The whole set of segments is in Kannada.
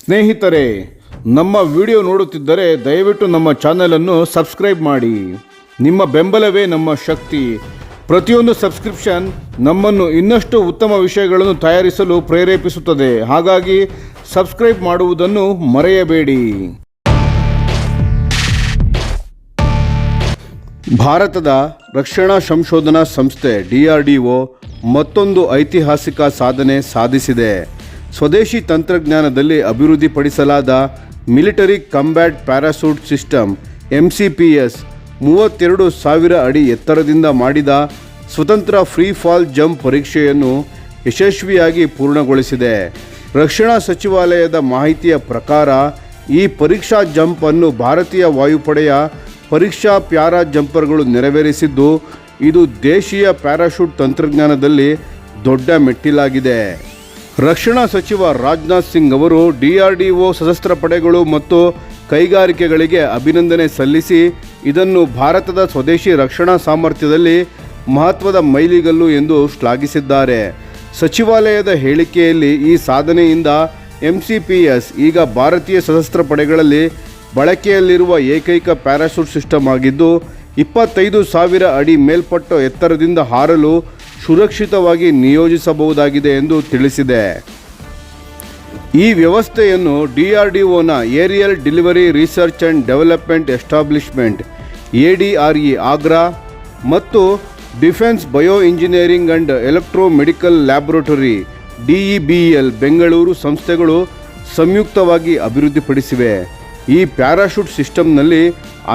ಸ್ನೇಹಿತರೆ, ನಮ್ಮ ವಿಡಿಯೋ ನೋಡುತ್ತಿದ್ದರೆ ದಯವಿಟ್ಟು ನಮ್ಮ ಚಾನಲನ್ನು ಸಬ್ಸ್ಕ್ರೈಬ್ ಮಾಡಿ. ನಿಮ್ಮ ಬೆಂಬಲವೇ ನಮ್ಮ ಶಕ್ತಿ. ಪ್ರತಿಯೊಂದು ಸಬ್ಸ್ಕ್ರಿಪ್ಷನ್ ನಮ್ಮನ್ನು ಇನ್ನಷ್ಟು ಉತ್ತಮ ವಿಷಯಗಳನ್ನು ತಯಾರಿಸಲು ಪ್ರೇರೇಪಿಸುತ್ತದೆ. ಹಾಗಾಗಿ ಸಬ್ಸ್ಕ್ರೈಬ್ ಮಾಡುವುದನ್ನು ಮರೆಯಬೇಡಿ. ಭಾರತದ ರಕ್ಷಣಾ ಸಂಶೋಧನಾ ಸಂಸ್ಥೆ DRDO ಮತ್ತೊಂದು ಐತಿಹಾಸಿಕ ಸಾಧನೆ ಸಾಧಿಸಿದೆ. ಸ್ವದೇಶಿ ತಂತ್ರಜ್ಞಾನದಲ್ಲಿ ಅಭಿವೃದ್ಧಿಪಡಿಸಲಾದ military combat parachute system MCPS 32,000 ಅಡಿ ಎತ್ತರದಿಂದ ಮಾಡಿದ ಸ್ವತಂತ್ರ ಫ್ರೀ ಫಾಲ್ ಜಂಪ್ ಪರೀಕ್ಷೆಯನ್ನು ಯಶಸ್ವಿಯಾಗಿ ಪೂರ್ಣಗೊಳಿಸಿದೆ. ರಕ್ಷಣಾ ಸಚಿವಾಲಯದ ಮಾಹಿತಿಯ ಪ್ರಕಾರ ಈ ಪರೀಕ್ಷಾ ಜಂಪ್ ಅನ್ನು ಭಾರತೀಯ ವಾಯುಪಡೆಯ ಪರೀಕ್ಷಾ ಪ್ಯಾರಾ ಜಂಪರ್ಗಳು ನೆರವೇರಿಸಿದ್ದು, ಇದು ದೇಶೀಯ ಪ್ಯಾರಾಶೂಟ್ ತಂತ್ರಜ್ಞಾನದಲ್ಲಿ ದೊಡ್ಡ ಮೆಟ್ಟಿಲಾಗಿದೆ. ರಕ್ಷಣಾ ಸಚಿವ ರಾಜನಾಥ್ ಸಿಂಗ್ ಅವರು DRDO ಸಶಸ್ತ್ರ ಪಡೆಗಳು ಮತ್ತು ಕೈಗಾರಿಕೆಗಳಿಗೆ ಅಭಿನಂದನೆ ಸಲ್ಲಿಸಿ ಇದನ್ನು ಭಾರತದ ಸ್ವದೇಶಿ ರಕ್ಷಣಾ ಸಾಮರ್ಥ್ಯದಲ್ಲಿ ಮಹತ್ವದ ಮೈಲಿಗಲ್ಲು ಎಂದು ಶ್ಲಾಘಿಸಿದ್ದಾರೆ. ಸಚಿವಾಲಯದ ಹೇಳಿಕೆಯಲ್ಲಿ ಈ ಸಾಧನೆಯಿಂದ MCPS ಈಗ ಭಾರತೀಯ ಸಶಸ್ತ್ರ ಪಡೆಗಳಲ್ಲಿ ಬಳಕೆಯಲ್ಲಿರುವ ಏಕೈಕ ಪ್ಯಾರಾಶೂಟ್ ಸಿಸ್ಟಮ್ ಆಗಿದ್ದು, 25,000 ಅಡಿ ಮೇಲ್ಪಟ್ಟ ಎತ್ತರದಿಂದ ಹಾರಲು ಸುರಕ್ಷಿತವಾಗಿ ನಿಯೋಜಿಸಬಹುದಾಗಿದೆ ಎಂದು ತಿಳಿಸಿದೆ. ಈ ವ್ಯವಸ್ಥೆಯನ್ನು DRDOನ aerial delivery research and development establishment ADRE Agra ಮತ್ತು defence bio engineering and electro medical laboratory DEBL Bengaluru ಸಂಸ್ಥೆಗಳು ಸಂಯುಕ್ತವಾಗಿ ಅಭಿವೃದ್ಧಿಪಡಿಸಿವೆ. ಈ ಪ್ಯಾರಾಶೂಟ್ ಸಿಸ್ಟಮ್ನಲ್ಲಿ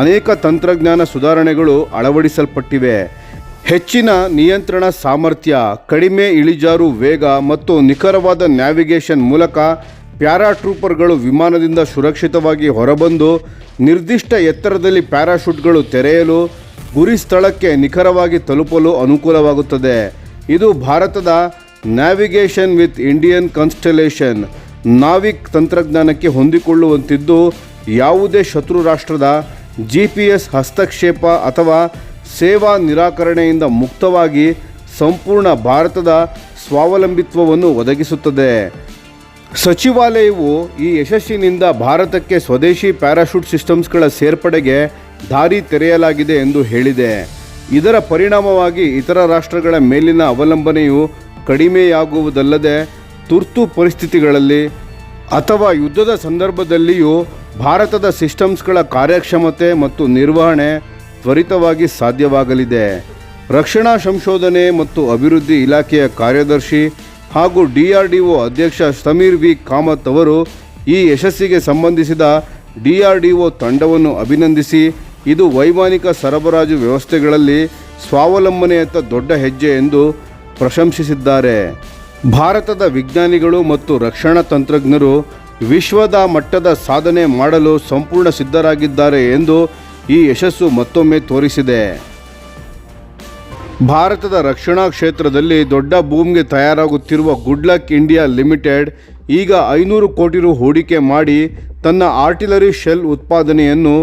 ಅನೇಕ ತಂತ್ರಜ್ಞಾನ ಸುಧಾರಣೆಗಳು ಅಳವಡಿಸಲ್ಪಟ್ಟಿವೆ. ಹೆಚ್ಚಿನ ನಿಯಂತ್ರಣ ಸಾಮರ್ಥ್ಯ, ಕಡಿಮೆ ಇಳಿಜಾರು ವೇಗ ಮತ್ತು ನಿಖರವಾದ ನ್ಯಾವಿಗೇಷನ್ ಮೂಲಕ ಪ್ಯಾರಾಟ್ರೂಪರ್ಗಳು ವಿಮಾನದಿಂದ ಸುರಕ್ಷಿತವಾಗಿ ಹೊರಬಂದು ನಿರ್ದಿಷ್ಟ ಎತ್ತರದಲ್ಲಿ ಪ್ಯಾರಾಶೂಟ್ಗಳು ತೆರೆಯಲು ಗುರಿ ಸ್ಥಳಕ್ಕೆ ನಿಖರವಾಗಿ ತಲುಪಲು ಅನುಕೂಲವಾಗುತ್ತದೆ. ಇದು ಭಾರತದ navigation with Indian constellation NavIC ತಂತ್ರಜ್ಞಾನಕ್ಕೆ ಹೊಂದಿಕೊಳ್ಳುವಂತಿದ್ದು, ಯಾವುದೇ ಶತ್ರು ರಾಷ್ಟ್ರದ GPS ಹಸ್ತಕ್ಷೇಪ ಅಥವಾ ಸೇವಾ ನಿರಾಕರಣೆಯಿಂದ ಮುಕ್ತವಾಗಿ ಸಂಪೂರ್ಣ ಭಾರತದ ಸ್ವಾವಲಂಬಿತ್ವವನ್ನು ಒದಗಿಸುತ್ತದೆ. ಸಚಿವಾಲಯವು ಈ ಯಶಸ್ಸಿನಿಂದ ಭಾರತಕ್ಕೆ ಸ್ವದೇಶಿ ಪ್ಯಾರಾಶೂಟ್ ಸಿಸ್ಟಮ್ಸ್ಗಳ ಸೇರ್ಪಡೆಗೆ ದಾರಿ ತೆರೆಯಲಾಗಿದೆ ಎಂದು ಹೇಳಿದೆ. ಇದರ ಪರಿಣಾಮವಾಗಿ ಇತರ ರಾಷ್ಟ್ರಗಳ ಮೇಲಿನ ಅವಲಂಬನೆಯು ಕಡಿಮೆಯಾಗುವುದಲ್ಲದೆ ತುರ್ತು ಪರಿಸ್ಥಿತಿಗಳಲ್ಲಿ ಅಥವಾ ಯುದ್ಧದ ಸಂದರ್ಭದಲ್ಲಿಯೂ ಭಾರತದ ಸಿಸ್ಟಮ್ಸ್ಗಳ ಕಾರ್ಯಕ್ಷಮತೆ ಮತ್ತು ನಿರ್ವಹಣೆ ತ್ವರಿತವಾಗಿ ಸಾಧ್ಯವಾಗಲಿದೆ. ರಕ್ಷಣಾ ಸಂಶೋಧನೆ ಮತ್ತು ಅಭಿವೃದ್ಧಿ ಇಲಾಖೆಯ ಕಾರ್ಯದರ್ಶಿ ಹಾಗೂ DRDO ಅಧ್ಯಕ್ಷ ಸಮೀರ್ V. ಕಾಮತ್ ಅವರು ಈ ಯಶಸ್ಸಿಗೆ ಸಂಬಂಧಿಸಿದ DRDO ತಂಡವನ್ನು ಅಭಿನಂದಿಸಿ, ಇದು ವೈಮಾನಿಕ ಸರಬರಾಜು ವ್ಯವಸ್ಥೆಗಳಲ್ಲಿ ಸ್ವಾವಲಂಬನೆಯತ್ತ ದೊಡ್ಡ ಹೆಜ್ಜೆ ಎಂದು ಪ್ರಶಂಸಿಸಿದ್ದಾರೆ. ಭಾರತದ ವಿಜ್ಞಾನಿಗಳು ಮತ್ತು ರಕ್ಷಣಾ ತಂತ್ರಜ್ಞರು ವಿಶ್ವದ ಮಟ್ಟದ ಸಾಧನೆ ಮಾಡಲು ಸಂಪೂರ್ಣ ಸಿದ್ಧರಾಗಿದ್ದಾರೆ ಎಂದು ಈ ಯಶಸ್ಸು ಮತ್ತೊಮ್ಮೆ ತೋರಿಸಿದೆ. ಭಾರತದ ರಕ್ಷಣಾ ಕ್ಷೇತ್ರದಲ್ಲಿ ದೊಡ್ಡ ಬೂಮ್ಗೆ ತಯಾರಾಗುತ್ತಿರುವ ಗುಡ್ಲಕ್ ಇಂಡಿಯಾ ಲಿಮಿಟೆಡ್ ಈಗ 500 ಕೋಟಿ ರು ಹೂಡಿಕೆ ಮಾಡಿ ತನ್ನ ಆರ್ಟಿಲರಿ ಶೆಲ್ ಉತ್ಪಾದನೆಯನ್ನು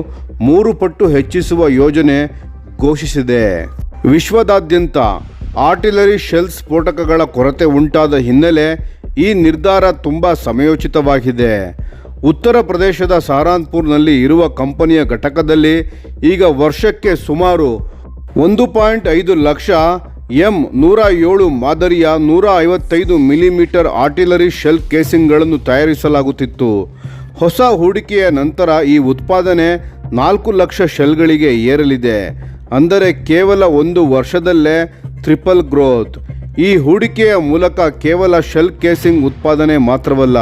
3 ಪಟ್ಟು ಹೆಚ್ಚಿಸುವ ಯೋಜನೆ ಘೋಷಿಸಿದೆ. ವಿಶ್ವದಾದ್ಯಂತ ಆರ್ಟಿಲರಿ ಶೆಲ್ ಸ್ಫೋಟಕಗಳ ಕೊರತೆ ಉಂಟಾದ ಹಿನ್ನೆಲೆ ಈ ನಿರ್ಧಾರ ತುಂಬ ಸಮಯೋಚಿತವಾಗಿದೆ. ಉತ್ತರ ಪ್ರದೇಶದ ಸಹರಾನ್ಪುರ್ನಲ್ಲಿ ಇರುವ ಕಂಪನಿಯ ಘಟಕದಲ್ಲಿ ಈಗ ವರ್ಷಕ್ಕೆ ಸುಮಾರು 1.5 ಲಕ್ಷ M107 ಮಾದರಿಯ 155 ಮಿಲಿಮೀಟರ್ ಆರ್ಟಿಲರಿ ಶೆಲ್ ಕೇಸಿಂಗ್ಗಳನ್ನು ತಯಾರಿಸಲಾಗುತ್ತಿತ್ತು. ಹೊಸ ಹೂಡಿಕೆಯ ನಂತರ ಈ ಉತ್ಪಾದನೆ 4 ಲಕ್ಷ ಶೆಲ್ಗಳಿಗೆ ಏರಲಿದೆ. ಅಂದರೆ ಕೇವಲ 1 ವರ್ಷದಲ್ಲೇ ಟ್ರಿಪಲ್ ಗ್ರೋತ್. ಈ ಹೂಡಿಕೆಯ ಮೂಲಕ ಕೇವಲ ಶೆಲ್ ಕೇಸಿಂಗ್ ಉತ್ಪಾದನೆ ಮಾತ್ರವಲ್ಲ,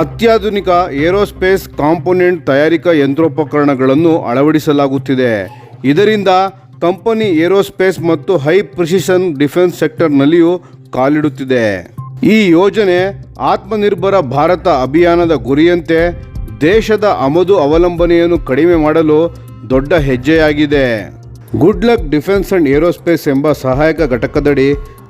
ಅತ್ಯಾಧುನಿಕ ಏರೋಸ್ಪೇಸ್ ಕಾಂಪೊನೆಂಟ್ ತಯಾರಿಕಾ ಯಂತ್ರೋಪಕರಣಗಳನ್ನು ಅಳವಡಿಸಲಾಗುತ್ತಿದೆ. ಇದರಿಂದ ಕಂಪನಿ ಏರೋಸ್ಪೇಸ್ ಮತ್ತು ಹೈ ಪ್ರಿಸಿಷನ್ ಡಿಫೆನ್ಸ್ ಸೆಕ್ಟರ್ನಲ್ಲಿಯೂ ಕಾಲಿಡುತ್ತಿದೆ. ಈ ಯೋಜನೆ ಆತ್ಮನಿರ್ಭರ ಭಾರತ ಅಭಿಯಾನದ ಗುರಿಯಂತೆ ದೇಶದ ಆಮದು ಅವಲಂಬನೆಯನ್ನು ಕಡಿಮೆ ಮಾಡಲು ದೊಡ್ಡ ಹೆಜ್ಜೆಯಾಗಿದೆ. ಗುಡ್ಲಕ್ ಡಿಫೆನ್ಸ್ ಆ್ಯಂಡ್ ಏರೋಸ್ಪೇಸ್ ಎಂಬ ಸಹಾಯಕ ಘಟಕದಡಿ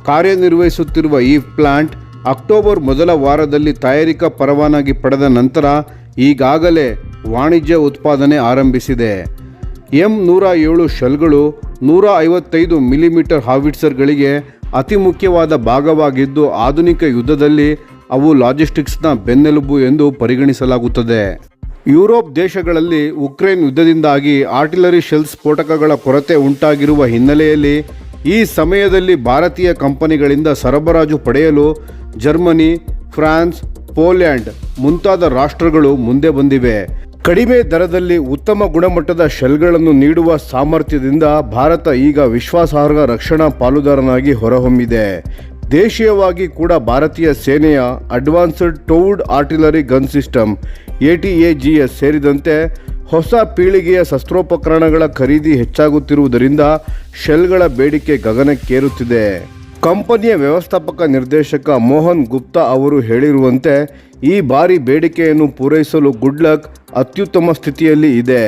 ಕಾರ್ಯನಿರ್ವಹಿಸುತ್ತಿರುವ ಈ ಪ್ಲಾಂಟ್ ಅಕ್ಟೋಬರ್ ಮೊದಲ ವಾರದಲ್ಲಿ ತಯಾರಿಕಾ ಪರವಾನಗಿ ಪಡೆದ ನಂತರ ಈಗಾಗಲೇ ವಾಣಿಜ್ಯ ಉತ್ಪಾದನೆ ಆರಂಭಿಸಿದೆ. M107 ಶೆಲ್ಗಳು 155 ಮಿಲಿಮೀಟರ್ ಹಾವಿಟ್ಸರ್ಗಳಿಗೆ ಅತಿ ಮುಖ್ಯವಾದ ಭಾಗವಾಗಿದ್ದು, ಆಧುನಿಕ ಯುದ್ಧದಲ್ಲಿ ಅವು ಲಾಜಿಸ್ಟಿಕ್ಸ್ನ ಬೆನ್ನೆಲುಬು ಎಂದು ಪರಿಗಣಿಸಲಾಗುತ್ತದೆ. ಯುರೋಪ್ ದೇಶಗಳಲ್ಲಿ ಉಕ್ರೇನ್ ಯುದ್ಧದಿಂದಾಗಿ ಆರ್ಟಿಲರಿ ಶೆಲ್ ಸ್ಫೋಟಕಗಳ ಕೊರತೆ ಉಂಟಾಗಿರುವ ಹಿನ್ನೆಲೆಯಲ್ಲಿ ಈ ಸಮಯದಲ್ಲಿ ಭಾರತೀಯ ಕಂಪನಿಗಳಿಂದ ಸರಬರಾಜು ಪಡೆಯಲು ಜರ್ಮನಿ, ಫ್ರಾನ್ಸ್, ಪೋಲ್ಯಾಂಡ್ ಮುಂತಾದ ರಾಷ್ಟ್ರಗಳು ಮುಂದೆ ಬಂದಿವೆ. ಕಡಿಮೆ ದರದಲ್ಲಿ ಉತ್ತಮ ಗುಣಮಟ್ಟದ ಶೆಲ್ಗಳನ್ನು ನೀಡುವ ಸಾಮರ್ಥ್ಯದಿಂದ ಭಾರತ ಈಗ ವಿಶ್ವಾಸಾರ್ಹ ರಕ್ಷಣಾ ಪಾಲುದಾರನಾಗಿ ಹೊರಹೊಮ್ಮಿದೆ. ದೇಶೀಯವಾಗಿ ಕೂಡ ಭಾರತೀಯ ಸೇನೆಯ advanced towed artillery gun system ATAGS ಸೇರಿದಂತೆ ಹೊಸ ಪೀಳಿಗೆಯ ಶಸ್ತ್ರೋಪಕರಣಗಳ ಖರೀದಿ ಹೆಚ್ಚಾಗುತ್ತಿರುವುದರಿಂದ ಶೆಲ್ಗಳ ಬೇಡಿಕೆ ಗಗನಕ್ಕೇರುತ್ತಿದೆ. ಕಂಪನಿಯ ವ್ಯವಸ್ಥಾಪಕ ನಿರ್ದೇಶಕ ಮೋಹನ್ ಗುಪ್ತಾ ಅವರು ಹೇಳಿರುವಂತೆ ಈ ಬಾರಿ ಬೇಡಿಕೆಯನ್ನು ಪೂರೈಸಲು ಗುಡ್ಲಕ್ ಅತ್ಯುತ್ತಮ ಸ್ಥಿತಿಯಲ್ಲಿ ಇದೆ.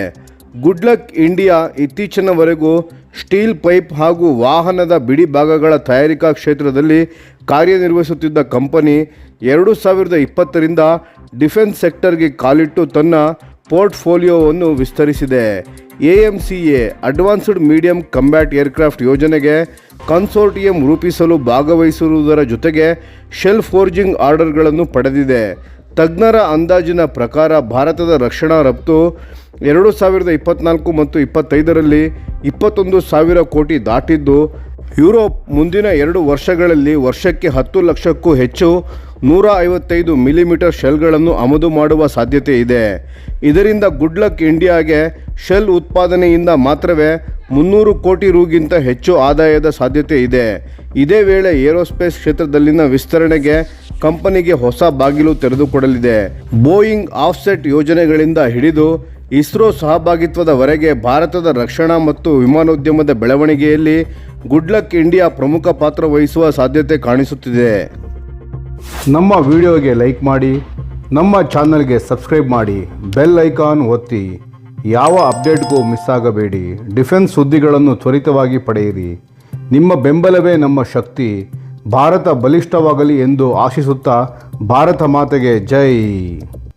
ಗುಡ್ಲಕ್ ಇಂಡಿಯಾ ಇತ್ತೀಚಿನವರೆಗೂ ಸ್ಟೀಲ್ ಪೈಪ್ ಹಾಗೂ ವಾಹನದ ಬಿಡಿ ಭಾಗಗಳ ತಯಾರಿಕಾ ಕ್ಷೇತ್ರದಲ್ಲಿ ಕಾರ್ಯನಿರ್ವಹಿಸುತ್ತಿದ್ದ ಕಂಪನಿ 2020ರಿಂದ ಡಿಫೆನ್ಸ್ ಸೆಕ್ಟರ್ಗೆ ಕಾಲಿಟ್ಟು ತನ್ನ ಪೋರ್ಟ್ಫೋಲಿಯೋವನ್ನು ವಿಸ್ತರಿಸಿದೆ. AMCA advanced medium combat aircraft ಯೋಜನೆಗೆ ಕನ್ಸೋರ್ಟಿಯಂ ರೂಪಿಸಲು ಭಾಗವಹಿಸಿರುವುದರ ಜೊತೆಗೆ ಶೆಲ್ ಫೋರ್ಜಿಂಗ್ ಆರ್ಡರ್ಗಳನ್ನು ಪಡೆದಿದೆ. ತಜ್ಞರ ಅಂದಾಜಿನ ಪ್ರಕಾರ ಭಾರತದ ರಕ್ಷಣಾ ರಫ್ತು 2024 ಮತ್ತು 2025ರಲ್ಲಿ 21,000 ಕೋಟಿ ದಾಟಿದ್ದು, ಯುರೋಪ್ ಮುಂದಿನ 2 ವರ್ಷಗಳಲ್ಲಿ ವರ್ಷಕ್ಕೆ 10 ಲಕ್ಷಕ್ಕೂ ಹೆಚ್ಚು 155 ಮಿಲಿಮೀಟರ್ ಶೆಲ್ಗಳನ್ನು ಆಮದು ಮಾಡುವ ಸಾಧ್ಯತೆ ಇದೆ. ಇದರಿಂದ ಗುಡ್ಲಕ್ ಇಂಡಿಯಾಗೆ ಶೆಲ್ ಉತ್ಪಾದನೆಯಿಂದ ಮಾತ್ರವೇ 300 ಕೋಟಿ ರುಗಿಂತ ಹೆಚ್ಚು ಆದಾಯದ ಸಾಧ್ಯತೆ ಇದೆ. ಇದೇ ವೇಳೆ ಏರೋಸ್ಪೇಸ್ ಕ್ಷೇತ್ರದಲ್ಲಿನ ವಿಸ್ತರಣೆಗೆ ಕಂಪನಿಗೆ ಹೊಸ ಬಾಗಿಲು ತೆರೆದುಕೊಡಲಿದೆ. ಬೋಯಿಂಗ್ ಆಫ್ಸೆಟ್ ಯೋಜನೆಗಳಿಂದ ಹಿಡಿದು ಇಸ್ರೋ ಸಹಭಾಗಿತ್ವದವರೆಗೆ ಭಾರತದ ರಕ್ಷಣಾ ಮತ್ತು ವಿಮಾನೋದ್ಯಮದ ಬೆಳವಣಿಗೆಯಲ್ಲಿ ಗುಡ್ಲಕ್ ಇಂಡಿಯಾ ಪ್ರಮುಖ ಪಾತ್ರ ವಹಿಸುವ ಸಾಧ್ಯತೆ ಕಾಣಿಸುತ್ತಿದೆ. ನಮ್ಮ ವಿಡಿಯೋಗೆ ಲೈಕ್ ಮಾಡಿ, ನಮ್ಮ ಚಾನಲ್ಗೆ ಸಬ್ಸ್ಕ್ರೈಬ್ ಮಾಡಿ, ಬೆಲ್ ಐಕಾನ್ ಒತ್ತಿ. ಯಾವ ಅಪ್ಡೇಟ್ಗೂ ಮಿಸ್ ಆಗಬೇಡಿ. ಡಿಫೆನ್ಸ್ ಸುದ್ದಿಗಳನ್ನು ತ್ವರಿತವಾಗಿ ಪಡೆಯಿರಿ. ನಿಮ್ಮ ಬೆಂಬಲವೇ ನಮ್ಮ ಶಕ್ತಿ. ಭಾರತ ಬಲಿಷ್ಠವಾಗಲಿ ಎಂದು ಆಶಿಸುತ್ತಾ ಭಾರತ ಮಾತೆಗೆ ಜೈ.